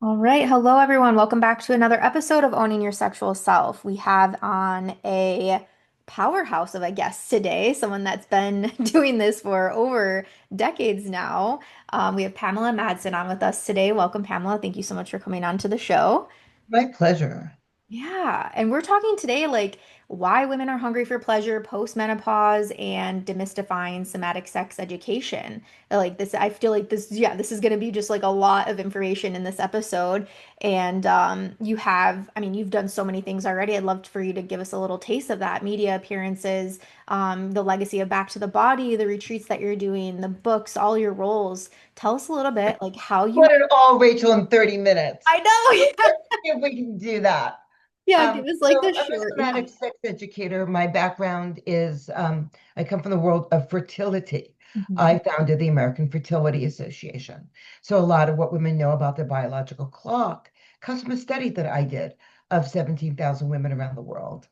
All right. Hello, everyone. Welcome back to another episode of Owning Your Sexual Self. We have on a powerhouse of a guest today, someone that's been doing this for over decades now. We have Pamela Madsen on with us today. Welcome, Pamela. Thank you so much for coming on to the show. My pleasure. Yeah, and we're talking today like why women are hungry for pleasure post-menopause and demystifying somatic sex education. Like this, I feel like this, yeah, this is going to be just like a lot of information in this episode. And you have, I mean, you've done so many things already. I'd love for you to give us a little taste of that. Media appearances, the legacy of Back to the Body, the retreats that you're doing, the books, all your roles. Tell us a little bit like how you. Put it all, Rachel, in 30 minutes. I know. If we can do that. Yeah, give us like So the I'm a short. Yeah. somatic sex educator. My background is I come from the world of fertility. Mhm. I founded the American Fertility Association. So a lot of what women know about their biological clock comes from a study that I did of 17,000 women around the world.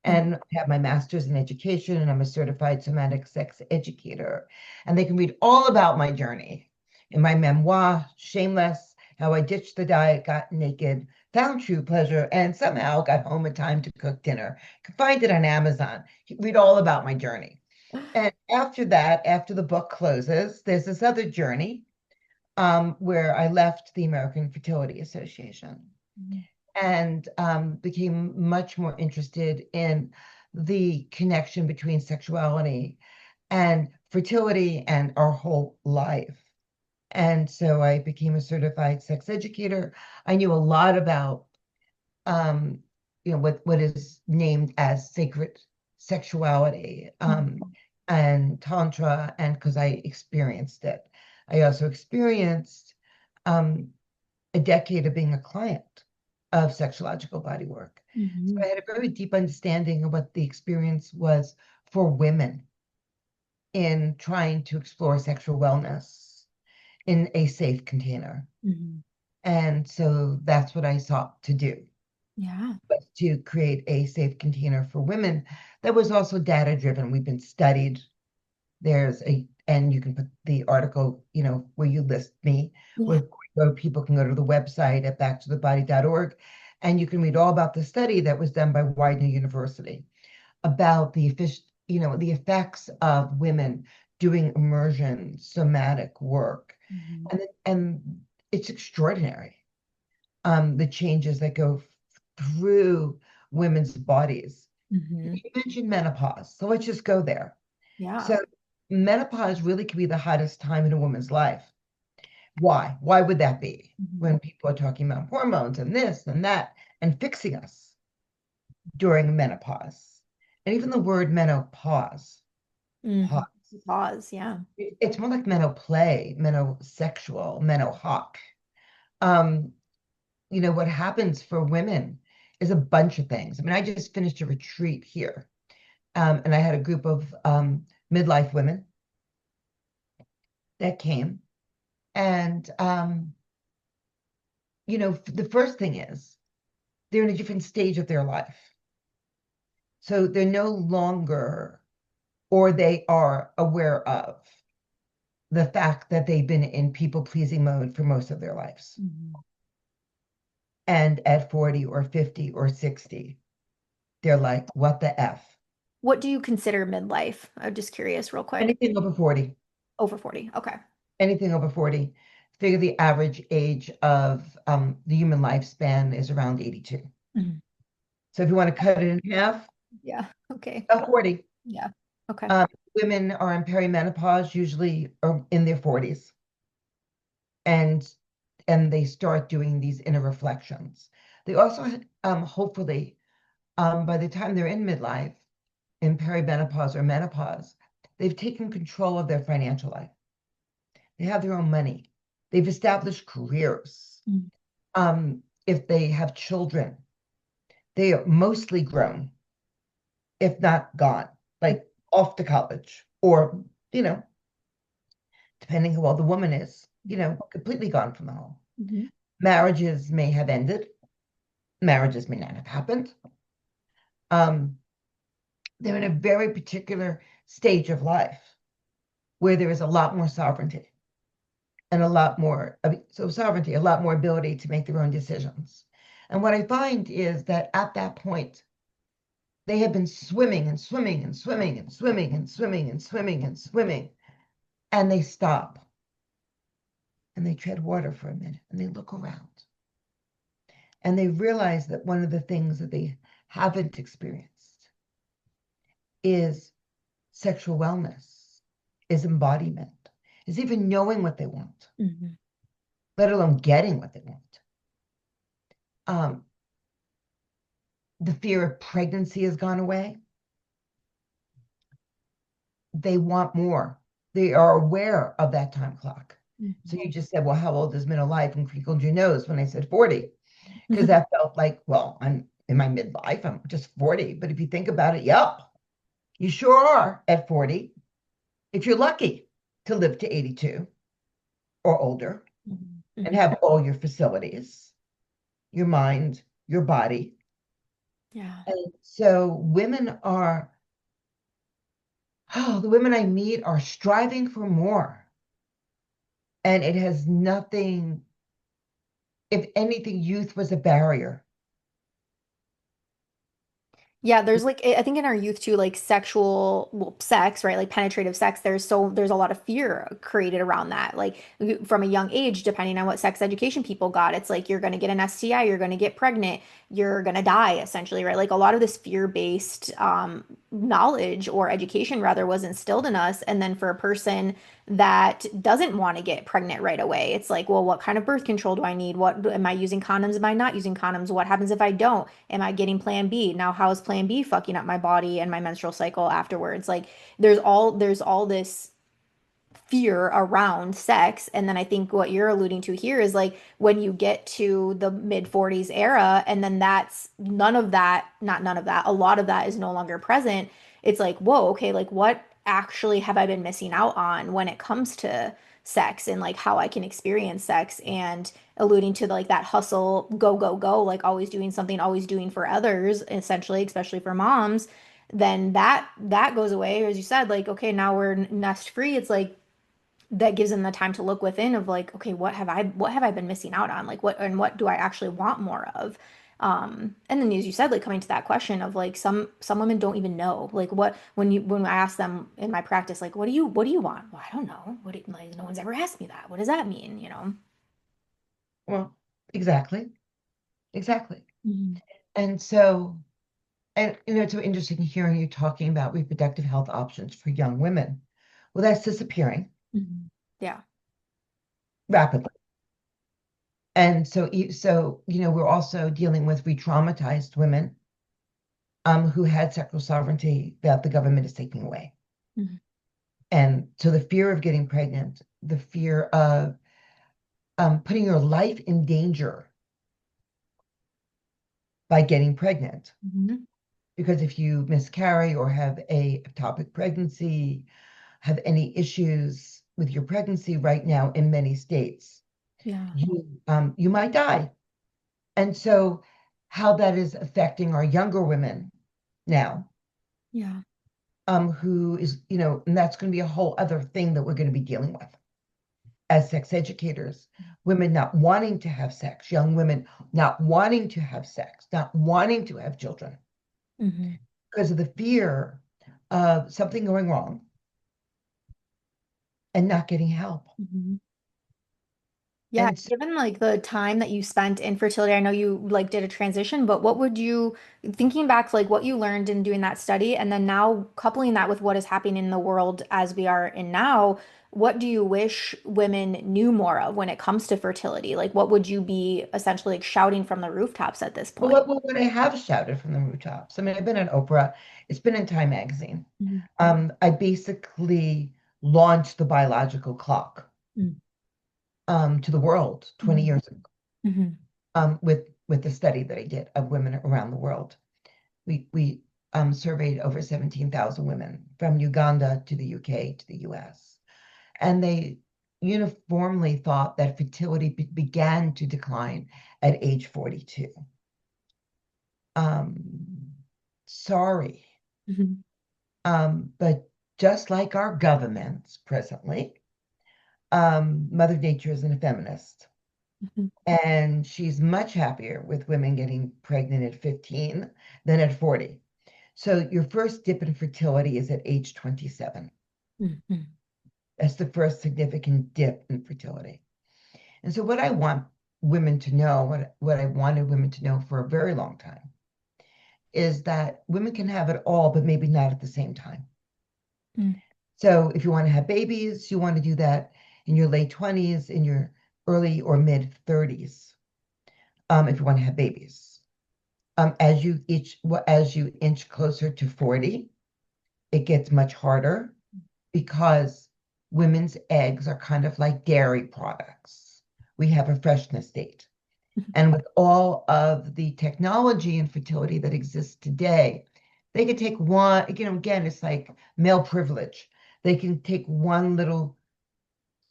And I have my master's in education, and I'm a certified somatic sex educator. And they can read all about my journey in my memoir, Shameless, how I ditched the diet, got naked, found true pleasure, and somehow got home in time to cook dinner. You can find it on Amazon. You can read all about my journey. And after that, after the book closes, there's this other journey where I left the American Fertility Association Mhm. and became much more interested in the connection between sexuality and fertility and our whole life. And so I became a certified sex educator. I knew a lot about, um, what is named as sacred sexuality, Mhm. and tantra, and because I experienced it. I also experienced um, a decade of being a client of sexological body work. So Mhm. I had a very deep understanding of what the experience was for women in trying to explore sexual wellness in a safe container. Mhm. And so that's what I sought to do, Yeah. was to create a safe container for women that was also data driven. We've been studied. And you can put the article, where you list me, Yeah. where people can go to the website at backtothebody.org, and you can read all about the study that was done by Widener University about the effects of women doing immersion somatic work. Mhm. And it's extraordinary, the changes that go through women's bodies. Mhm. You mentioned menopause, so let's just go there. Yeah. So menopause really can be the hottest time in a woman's life. Why? Why would that be? Mhm. When people are talking about hormones and this and that and fixing us during menopause. And even the word menopause, Mhm. pause, Pause. Yeah. it's more like menoplay, menosexual, menohawk. Um, what happens for women is a bunch of things. I mean, I just finished a retreat here, and I had a group of midlife women that came. And the first thing is they're in a different stage of their life. So they're no longer, or they are aware of the fact that they've been in people pleasing mode for most of their lives. Mhm. And at 40 or 50 or 60, they're like, what the F? What do you consider midlife? I'm just curious, real quick. Anything over 40, Over 40. Okay. anything over 40, figure the average age of the human lifespan is around 82. Mhm. So if you want to cut it in half, Yeah. Okay. about 40. Yeah. Okay. Um, Women are in perimenopause, usually are in their 40s, and they start doing these inner reflections. They also, hopefully, by the time they're in midlife, in perimenopause or menopause, they've taken control of their financial life. They have their own money. They've established careers. Mhm. If they have children, they are mostly grown, if not gone, like off to college, or, you know, depending how old the woman is, completely gone from the home. Mhm. Marriages may have ended, marriages may not have happened. Um, they're in a very particular stage of life where there is a lot more sovereignty. and a lot more, so sovereignty, a lot more ability to make their own decisions. And what I find is that at that point, they have been swimming and swimming and swimming and swimming and swimming and swimming and swimming, and they stop and they tread water for a minute and they look around and they realize that one of the things that they haven't experienced is sexual wellness, is embodiment, is even knowing what they want, Mhm. let alone getting what they want. Um, the fear of pregnancy has gone away. They want more. They are aware of that time clock. So Mhm. you just said, well, how old is middle life? And crinkled your nose when I said 40, because Mhm. that felt like, well, I'm in my midlife. I'm just 40. But if you think about it, yep, you sure are at 40. If you're lucky to live to 82 or older Mhm. and Mhm. have all your facilities, your mind, your body. Yeah. And so women are, oh, the women I meet are striving for more. And it has nothing, if anything, youth was a barrier. Yeah, there's like I think in our youth too, like sexual, well, sex, right? Like penetrative sex, there's a lot of fear created around that. Like from a young age, depending on what sex education people got, it's like you're gonna get an STI, you're gonna get pregnant, you're gonna die essentially, right? Like a lot of this fear-based knowledge or education rather was instilled in us. And then for a person that doesn't want to get pregnant right away, it's like, well, what kind of birth control do I need? What am I using condoms? Am I not using condoms? What happens if I don't? Am I getting plan B? Now, how is plan B fucking up my body and my menstrual cycle afterwards? Like there's all this fear around sex. And then I think what you're alluding to here is like when you get to the mid 40s era, and then that's none of that, not none of that, a lot of that is no longer present. It's like, whoa, okay, like what actually have I been missing out on when it comes to sex and like how I can experience sex, and alluding to like that hustle, go, go, go, like always doing something, always doing for others, essentially, especially for moms. Then that goes away, as you said, like okay, now we're nest free. It's like that gives them the time to look within of like, okay, what have I been missing out on? Like what do I actually want more of? And then as you said, like coming to that question of like some women don't even know. Like when I ask them in my practice, like, what do you want? Well, I don't know. Like no one's ever asked me that. What does that mean? You know? Well, exactly, exactly. Mhm. And so, and it's so interesting hearing you talking about reproductive health options for young women. Well, that's disappearing Mhm. Yeah. rapidly. And so, we're also dealing with re-traumatized women who had sexual sovereignty that the government is taking away. Mhm. And so the fear of getting pregnant, the fear of putting your life in danger by getting pregnant. Mhm. Because if you miscarry or have a ectopic pregnancy, have any issues with your pregnancy right now in many states, Yeah. you might die. And so how that is affecting our younger women now, Yeah. who is, and that's going to be a whole other thing that we're going to be dealing with as sex educators. Women not wanting to have sex, young women not wanting to have sex, not wanting to have children Mhm. because of the fear of something going wrong and not getting help. Mhm. Yeah, And so, given like the time that you spent in fertility, I know you like did a transition, but what would you, thinking back to like what you learned in doing that study, and then now coupling that with what is happening in the world as we are in now, what do you wish women knew more of when it comes to fertility? Like, what would you be essentially like shouting from the rooftops at this but point? what would I have shouted from the rooftops? I mean, I've been on Oprah, it's been in Time Magazine. Mhm. I basically launched the biological clock to the world 20 Mhm. years ago Mhm. with the study that I did of women around the world. We surveyed over 17,000 women from Uganda to the UK to the US, and they uniformly thought that fertility began to decline at age 42. Um, Sorry, Mhm. but just like our governments presently, Mother Nature isn't a feminist. Mhm. And she's much happier with women getting pregnant at 15 than at 40. So your first dip in fertility is at age 27. Mhm. That's the first significant dip in fertility. And so what I want women to know, what I wanted women to know for a very long time, is that women can have it all, but maybe not at the same time. Mhm. So if you want to have babies, you want to do that in your late 20s, in your early or mid 30s, if you want to have babies. As you inch closer to 40, it gets much harder because women's eggs are kind of like dairy products. We have a freshness date. And with all of the technology and fertility that exists today, they could take one, again, it's like male privilege. They can take one little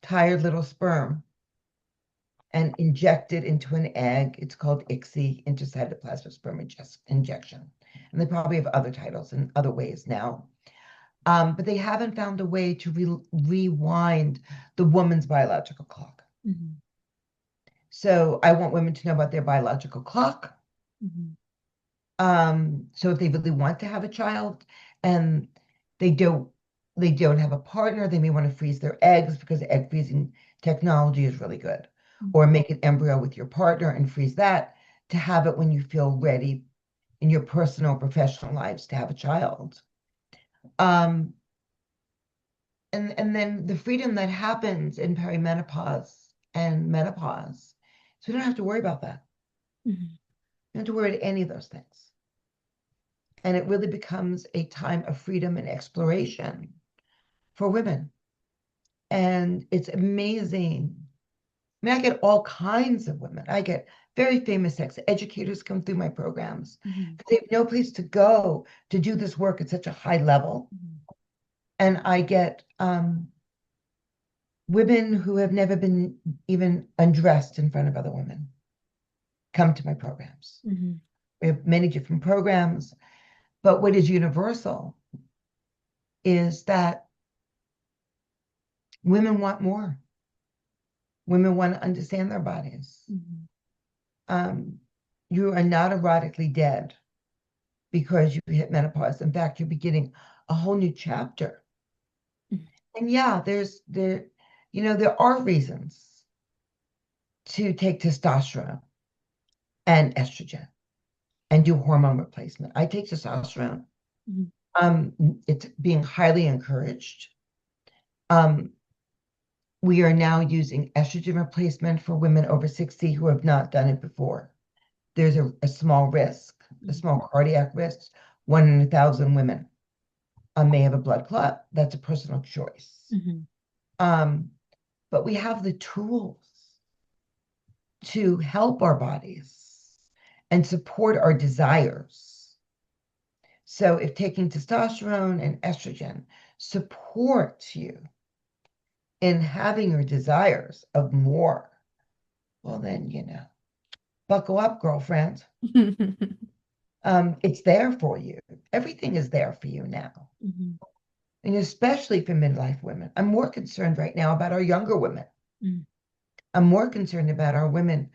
tired little sperm and inject it into an egg. It's called ICSI, intracytoplasmic sperm injection. And they probably have other titles and other ways now. But they haven't found a way to rewind the woman's biological clock. Mhm. So I want women to know about their biological clock. Mhm. So if they really want to have a child and they don't they don't have a partner, they may want to freeze their eggs because egg freezing technology is really good. Or make an embryo with your partner and freeze that to have it when you feel ready in your personal or professional lives to have a child. Um, and then the freedom that happens in perimenopause and menopause. So we don't have to worry about that. Mhm. You don't have to worry about any of those things. And it really becomes a time of freedom and exploration for women. And it's amazing. I mean, I get all kinds of women. I get very famous sex educators come through my programs Mhm. because they have no place to go to do this work at such a high level. Mhm. And I get women who have never been even undressed in front of other women come to my programs. Mhm. We have many different programs, but what is universal is that women want more. Women want to understand their bodies. Mhm. Um, you are not erotically dead because you hit menopause. In fact, you're beginning a whole new chapter. Mhm. And yeah, there are reasons to take testosterone and estrogen and do hormone replacement. I take testosterone. Mhm. Um, it's being highly encouraged. Um, we are now using estrogen replacement for women over 60 who have not done it before. There's a small risk, a Mhm. small cardiac risk. 1 in 1,000 women may have a blood clot. That's a personal choice. Mhm. Um, but we have the tools to help our bodies and support our desires. So if taking testosterone and estrogen supports you in having your desires of more, well, then, buckle up, girlfriend. It's there for you. Everything is there for you now. Mhm. And especially for midlife women. I'm more concerned right now about our younger women. Mhm. I'm more concerned about our women,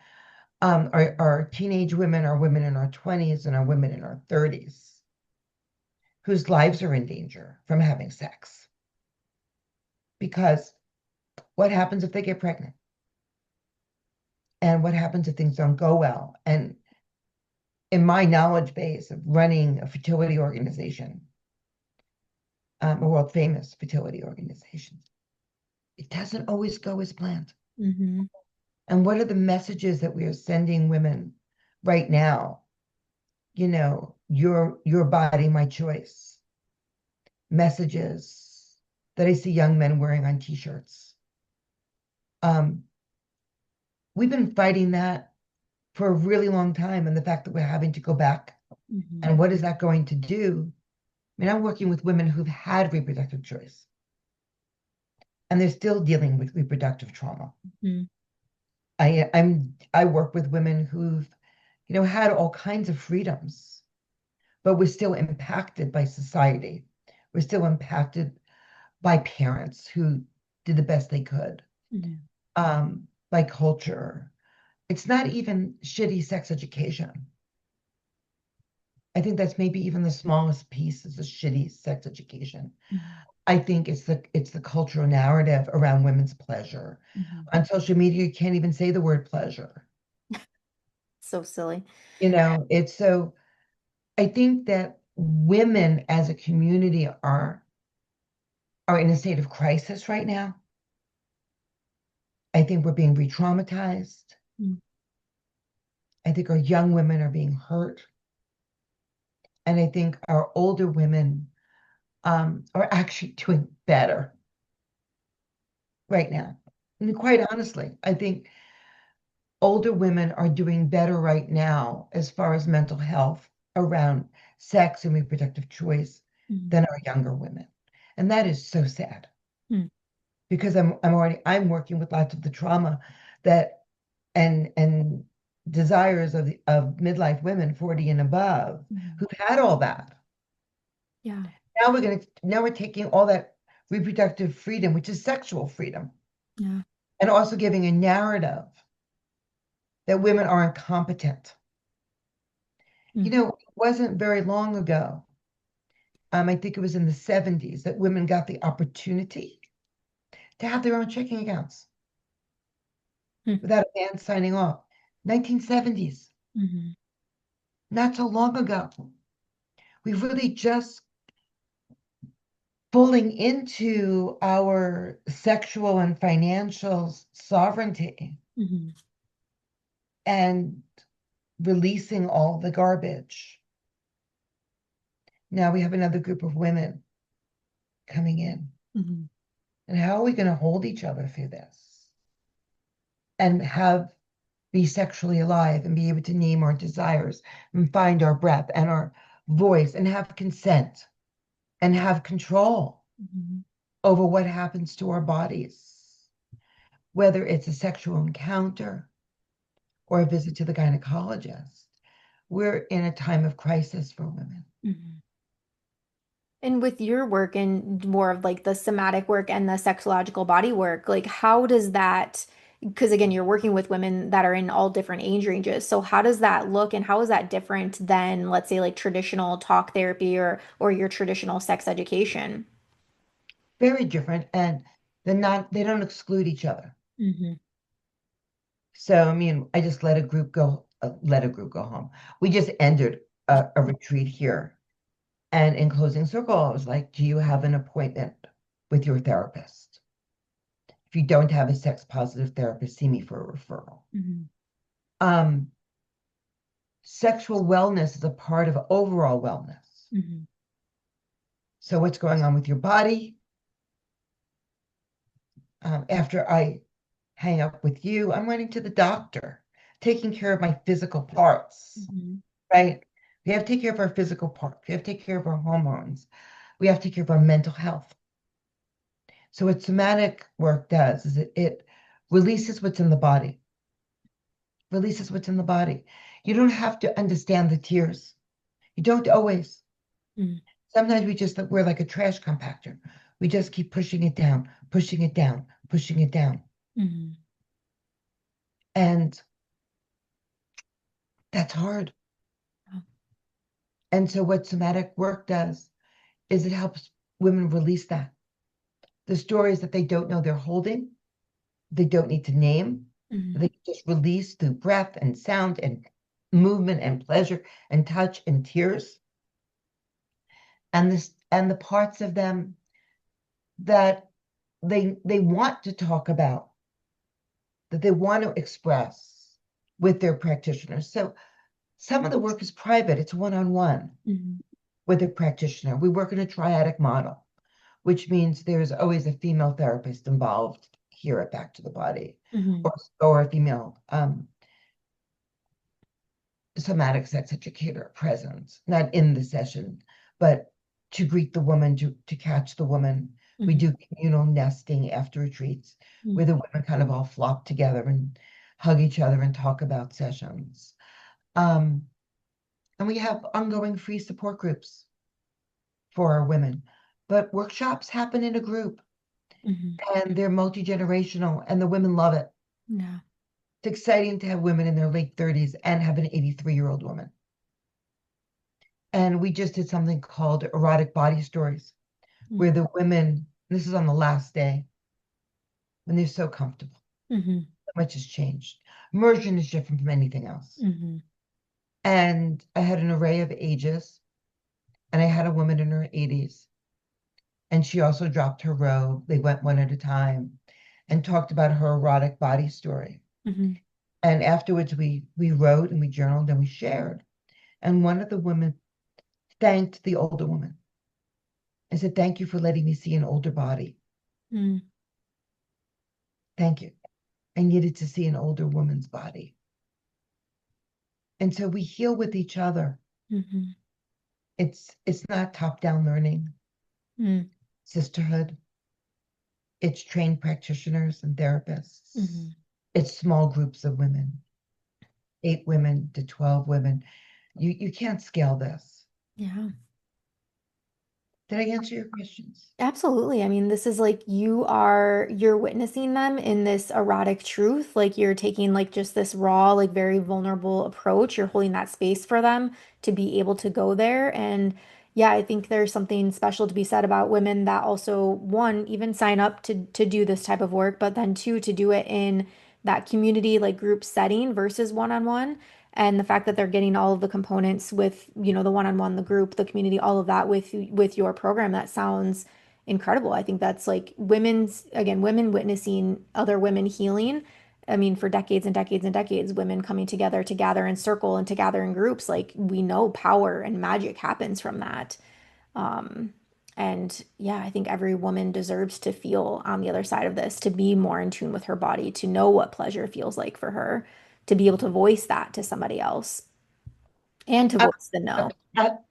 our teenage women, our women in our 20s, and our women in our 30s, whose lives are in danger from having sex. Because what happens if they get pregnant? And what happens if things don't go well? And in my knowledge base of running a fertility organization, a world famous fertility organization, it doesn't always go as planned. Mhm. And what are the messages that we are sending women right now? Your body, my choice. Messages that I see young men wearing on t-shirts. Um, we've been fighting that for a really long time, and the fact that we're having to go back Mhm. and what is that going to do? I mean, I'm working with women who've had reproductive choice, and they're still dealing with reproductive trauma. Mhm. I work with women who've, had all kinds of freedoms, but we're still impacted by society. We're still impacted by parents who did the best they could. Mhm. like culture. It's not even shitty sex education. I think that's maybe even the smallest piece is the shitty sex education. Mhm. I think it's the cultural narrative around women's pleasure. Mhm. On social media, you can't even say the word pleasure. So silly. It's so I think that women as a community are in a state of crisis right now. I think we're being re-traumatized. Mm. I think our young women are being hurt. And I think our older women are actually doing better right now. And quite honestly, I think older women are doing better right now as far as mental health around sex and reproductive choice Mhm. than our younger women. And that is so sad Mm. because I'm working with lots of the trauma that and desires of midlife women 40 and above Mhm. who've had all that. Yeah. Now we're taking all that reproductive freedom, which is sexual freedom, Yeah. and also giving a narrative that women are incompetent. Mm. It wasn't very long ago, I think it was in the 70s, that women got the opportunity to have their own checking accounts Mm. without a man signing off. 1970s, Mhm. not so long ago. We really just falling into our sexual and financial sovereignty Mhm. and releasing all the garbage. Now we have another group of women coming in. Mhm. And how are we going to hold each other through this and have be sexually alive and be able to name our desires and find our breath and our voice and have consent and have control Mhm. over what happens to our bodies, whether it's a sexual encounter or a visit to the gynecologist. We're in a time of crisis for women. Mhm. And with your work and more of like the somatic work and the sexological body work, like how does that, because again, you're working with women that are in all different age ranges. So how does that look and how is that different than, let's say, like traditional talk therapy or your traditional sex education? Very different, and they don't exclude each other. Hmm. So, I mean, I just let a group go home. We just ended a retreat here. And in closing circle, I was like, do you have an appointment with your therapist? If you don't have a sex positive therapist, see me for a referral. Hmm. Um, Sexual wellness is a part of overall wellness. Hmm. So, what's going on with your body? After I hang up with you, I'm running to the doctor, taking care of my physical parts, Hmm. right? We have to take care of our physical parts. We have to take care of our hormones. We have to take care of our mental health. So what somatic work does is it releases what's in the body, releases what's in the body. You don't have to understand the tears. You don't always. Hmm. Sometimes we're like a trash compactor. We just keep pushing it down, pushing it down, pushing it down. Hmm. And that's hard. And so what somatic work does is it helps women release that. The stories that they don't know they're holding, they don't need to name. Hmm. They just release through breath and sound and movement and pleasure and touch and tears. And the parts of them that they want to talk about, that they want to express with their practitioners. So some of the work is private, it's one-on-one Hmm. with a practitioner. We work in a triadic model, which means there's always a female therapist involved here at Back to the Body, Hmm. or a female somatic sex educator present, not in the session, but to greet the woman, to catch the woman. We Hmm. do communal nesting after retreats where Hmm. the women kind of all flop together and hug each other and talk about sessions. Um, and we have ongoing free support groups for our women. But workshops happen in a group. Hmm. and they're multi-generational, and the women love it. Yeah. It's exciting to have women in their late 30s and have an 83-year-old woman. And we just did something called Erotic Body Stories, where the women, this is on the last day, when they're so comfortable. Mm-hmm. So much has changed. Immersion is different from anything else. Hmm. And I had an array of ages, and I had a woman in her 80s, and she also dropped her robe. They went one at a time and talked about her erotic body story. Hmm. And afterwards, we wrote and we journaled and we shared. And one of the women thanked the older woman. I said, "Thank you for letting me see an older body. Mm-hmm. Thank you. I needed to see an older woman's body." And so we heal with each other. Mm-hmm. It's not top-down learning, sisterhood. It's trained practitioners and therapists. Mm-hmm. It's small groups of women, 8 women to 12 women. You can't scale this. Yeah. Did I answer your questions? Absolutely. I mean, this is like you're witnessing them in this erotic truth. Like you're taking like just this raw, like very vulnerable approach. You're holding that space for them to be able to go there. And yeah, I think there's something special to be said about women that also, one, even sign up to do this type of work, but then two, to do it in that community like group setting versus one-on-one. And the fact that they're getting all of the components with, the one-on-one, the group, the community, all of that with your program, that sounds incredible. I think that's like women witnessing other women healing. I mean, for decades and decades and decades, women coming together to gather in circle and to gather in groups, like we know power and magic happens from that. Um, and yeah, I think every woman deserves to feel on the other side of this, to be more in tune with her body, to know what pleasure feels like for her, to be able to voice that to somebody else and to Ab- voice the no.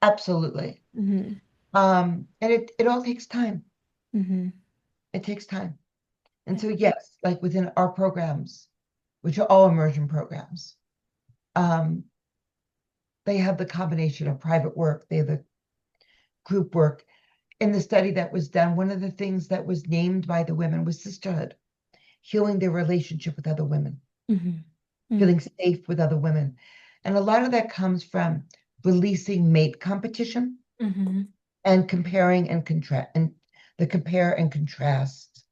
Absolutely. Hmm. And it all takes time. Hmm. It takes time. And Yeah. so, yes, like within our programs, which are all immersion programs, um, they have the combination of private work, they have the group work. In the study that was done, one of the things that was named by the women was sisterhood, healing their relationship with other women, Hmm. Hmm. feeling safe with other women. And a lot of that comes from releasing mate competition Hmm. and comparing and contrast and the compare and contrast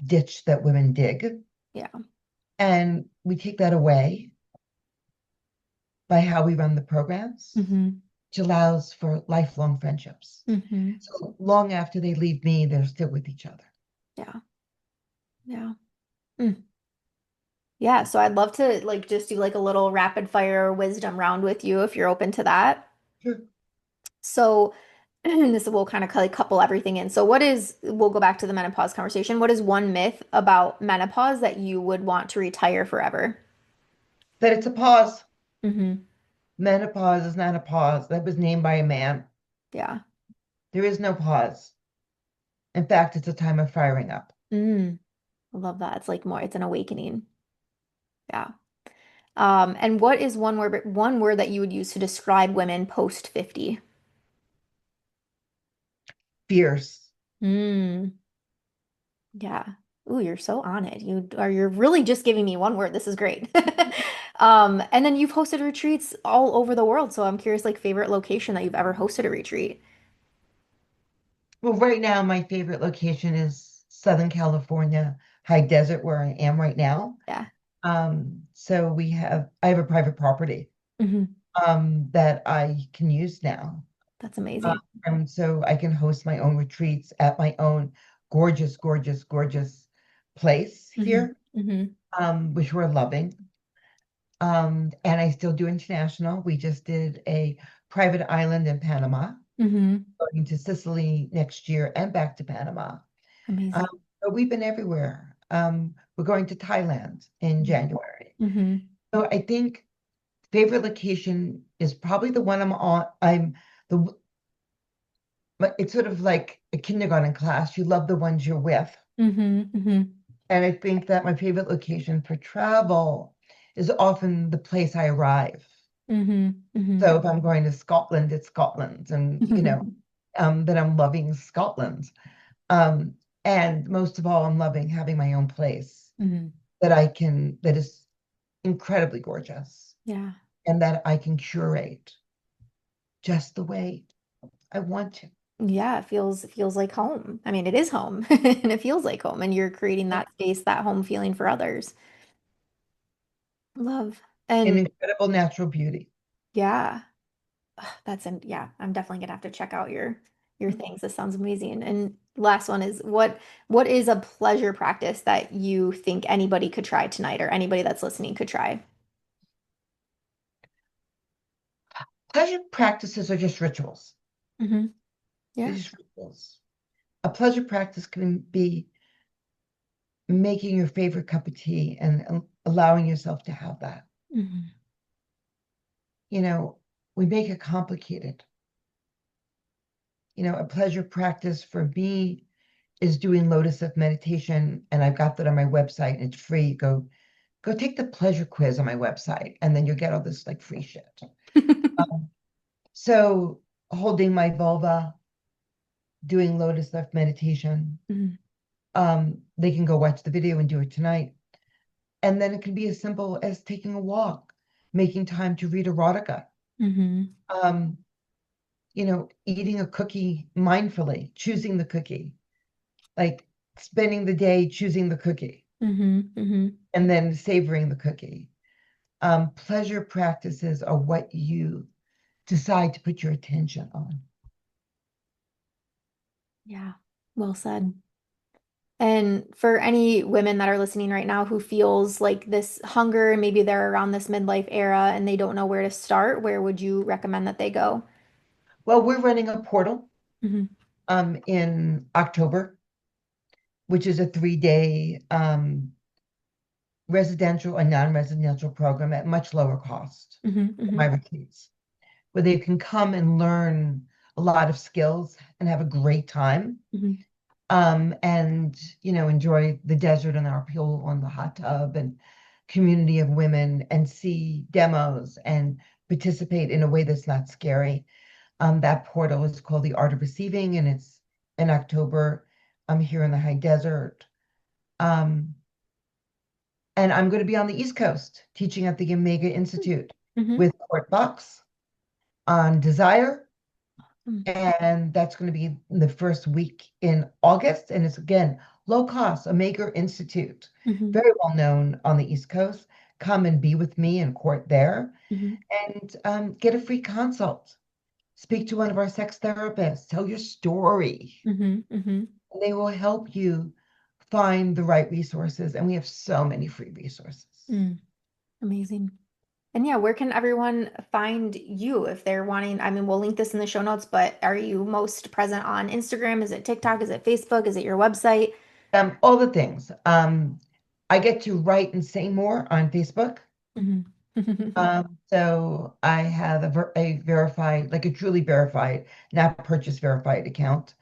ditch that women dig. Yeah. And we take that away by how we run the programs, Hmm. which allows for lifelong friendships. Hmm. So long after they leave me, they're still with each other. Yeah. Yeah. Mm. Yeah. So I'd love to like just do like a little rapid fire wisdom round with you if you're open to that. Sure. So this will kind of like couple everything in. So we'll go back to the menopause conversation. What is one myth about menopause that you would want to retire forever? That it's a pause. Hmm. Menopause is not a pause. That was named by a man. Yeah. There is no pause. In fact, it's a time of firing up. Mm. I love that. It's like more, it's an awakening. Yeah. And what is one word that you would use to describe women post 50? Fierce. Mm. Yeah. Ooh, you're so on it. You're really just giving me one word. This is great. And then you've hosted retreats all over the world. So I'm curious, like favorite location that you've ever hosted a retreat. Well, right now, my favorite location is Southern California, high desert, where I am right now. Yeah. So I have a private property Hmm. that I can use now. That's amazing. And so I can host my own retreats at my own gorgeous, gorgeous, gorgeous place Hmm. here, Hmm. which we're loving. And I still do international. We just did a private island in Panama, Hmm. going to Sicily next year and back to Panama. Um, Amazing. but we've been everywhere. We're going to Thailand in January. Hmm. So I think favorite location is probably the one I'm on. The but it's sort of like a kindergarten class. You love the ones you're with. Hmm. Hmm. And I think that my favorite location for travel is often the place I arrive. Hmm. Hmm. So if I'm going to Scotland, it's Scotland, and that I'm loving Scotland. Um, And most of all, I'm loving having my own place Hmm. that is incredibly gorgeous Yeah. and that I can curate just the way I want to. Yeah, it feels like home. I mean, it is home and it feels like home and you're creating Yeah. that space, that home feeling for others. Love. An And incredible natural beauty. yeah, yeah, I'm definitely gonna have to check out your things. This sounds amazing. And last one is what is a pleasure practice that you think anybody could try tonight or anybody that's listening could try? Pleasure practices are just rituals. Hmm. They're Yeah. just rituals. A pleasure practice can be making your favorite cup of tea and allowing yourself to have that. Hmm. You know, we make it complicated. A pleasure practice for me is doing lotus of meditation, and I've got that on my website, and it's free. Go take the pleasure quiz on my website, and then you'll get all this like free shit. Um, so holding my vulva, doing lotus left meditation. Hmm. They can go watch the video and do it tonight. And then it can be as simple as taking a walk, making time to read erotica, Hmm. um, eating a cookie mindfully, choosing the cookie, like spending the day choosing the cookie Hmm. Hmm. and then savoring the cookie. Pleasure practices are what you decide to put your attention on. Yeah. Well said. And for any women that are listening right now who feels like this hunger, and maybe they're around this midlife era and they don't know where to start, where would you recommend that they go? Well, we're running a portal Hmm. in October, which is a 3-day residential and non-residential program at much lower cost Hmm. than Hmm. my retreats, where they can come and learn a lot of skills and have a great time. Hmm. And enjoy the desert and our pool and the hot tub and community of women and see demos and participate in a way that's not scary. That portal is called the Art of Receiving, and it's in October. I'm here in the high desert. Um, and I'm going to be on the East Coast teaching at the Omega Institute Hmm. with Court Box on desire. Hmm. And that's going to be the first week in August. And it's again low cost, Omega Institute, Hmm. very well known on the East Coast. Come and be with me in court there Hmm. and get a free consult. Speak to one of our sex therapists, tell your story. Hmm. Hmm. And they will help you find the right resources. And we have so many free resources. Mm. Amazing. And yeah, where can everyone find you if they're wanting? I mean, we'll link this in the show notes, but are you most present on Instagram? Is it TikTok? Is it Facebook? Is it your website? All the things. I get to write and say more on Facebook. Hmm. So I have a verified, like a truly verified, not purchase verified account.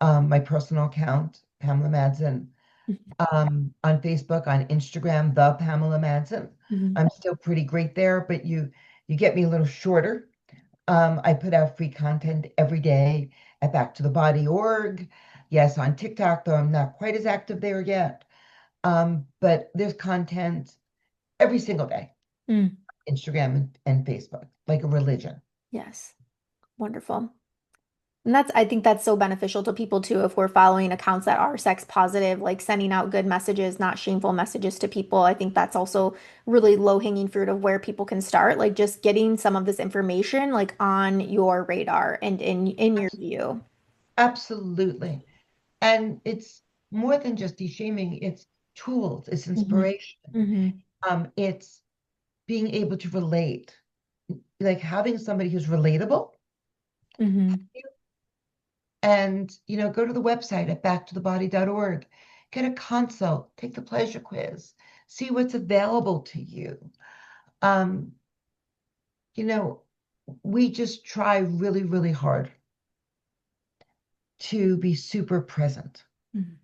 My personal account, Pamela Madsen, on Facebook, on Instagram, the Pamela Madsen. Hmm. I'm still pretty great there, but you get me a little shorter. I put out free content every day at Back to the Body org. Yes, on TikTok, though I'm not quite as active there yet. But there's content every single day, Mm. Instagram and Facebook, like a religion. Yes. Wonderful. And I think that's so beneficial to people too, if we're following accounts that are sex positive, like sending out good messages, not shameful messages to people. I think that's also really low-hanging fruit of where people can start, like just getting some of this information like on your radar and in your view. Absolutely. And it's more than just de-shaming, it's tools, it's Hmm. inspiration. Hmm. It's being able to relate, like having somebody who's relatable Hmm. and go to the website at backtothebody.org, get a consult, take the pleasure quiz, see what's available to you. Um, you know, we just try really, really hard to be super present Hmm.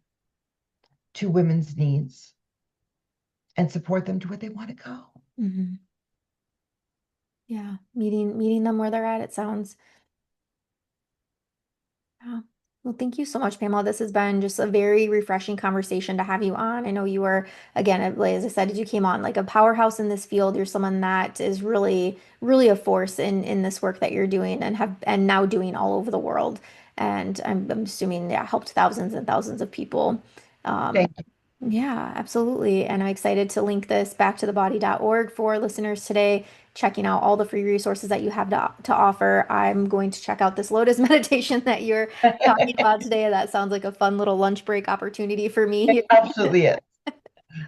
to women's needs and support them to where they want to go. Hmm. Yeah, meeting them where they're at, it sounds. Yeah. Well, thank you so much, Pamela. This has been just a very refreshing conversation to have you on. I know you were, again, like, as I said, you came on like a powerhouse in this field. You're someone that is really, really a force in this work that you're doing and have and now doing all over the world. And I'm assuming, yeah, helped thousands and thousands of people. Um, Thank you. yeah, absolutely. And I'm excited to link this back to thebody.org for listeners today, checking out all the free resources that you have to offer. I'm going to check out this lotus meditation that you're talking about today. That sounds like a fun little lunch break opportunity for me It here. absolutely is.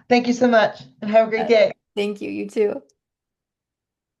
Thank you so much and have a great day. Thank you. You too.